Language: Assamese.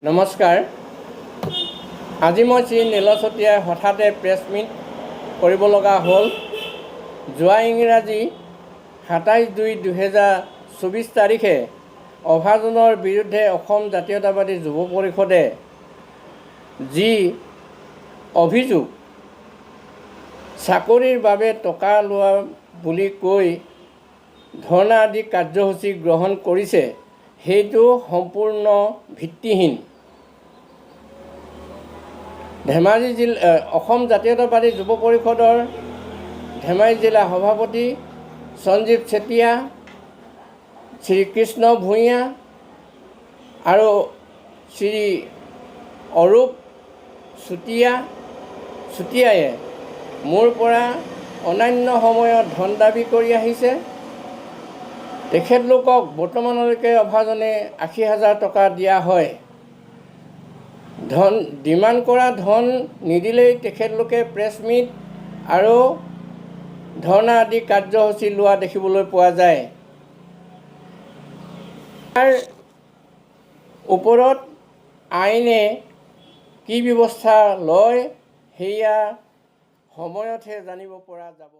নমস্কাৰ। আজি মই শ্ৰী নীলচতিয়াই হঠাতে প্ৰেছ মিট কৰিব লগা হ'ল। যোৱা ইংৰাজী 27/2/2024 তাৰিখে অভাজনৰ বিৰুদ্ধে অসম জাতীয়তাবাদী যুৱ পৰিষদে যি অভিযোগ চাকৰিৰ বাবে টকা লোৱা বুলি কৈ ধৰ্ণা আদি কাৰ্যসূচী গ্ৰহণ কৰিছে, সেইটো সম্পূৰ্ণ ভিত্তিহীন। ধেমাজি জিলা অসম জাতীয়তাবাদী যুৱ পৰিষদৰ ধেমাজি জিলা সভাপতি সঞ্জীৱ চেতিয়া, শ্ৰীকৃষ্ণ ভূঞা আৰু শ্ৰী অৰূপ চুতীয়াই মোৰ পৰা অন্যান্য সময়ত ধন দাবী কৰি আহিছে। তেখেতলোকক বৰ্তমানলৈকে অভাজনে 80,000 টকা দিয়া হয়। ডিমাণ্ড কৰা ধন নিদিলেই তেখেতলোকে প্ৰেছ মিট আৰু ধৰ্ণা আদি কাৰ্যসূচী লোৱা দেখিবলৈ পোৱা যায়। তাৰ ওপৰত আইনে কি ব্যৱস্থা লয় সেয়া সময়তহে জানিব পৰা যাব।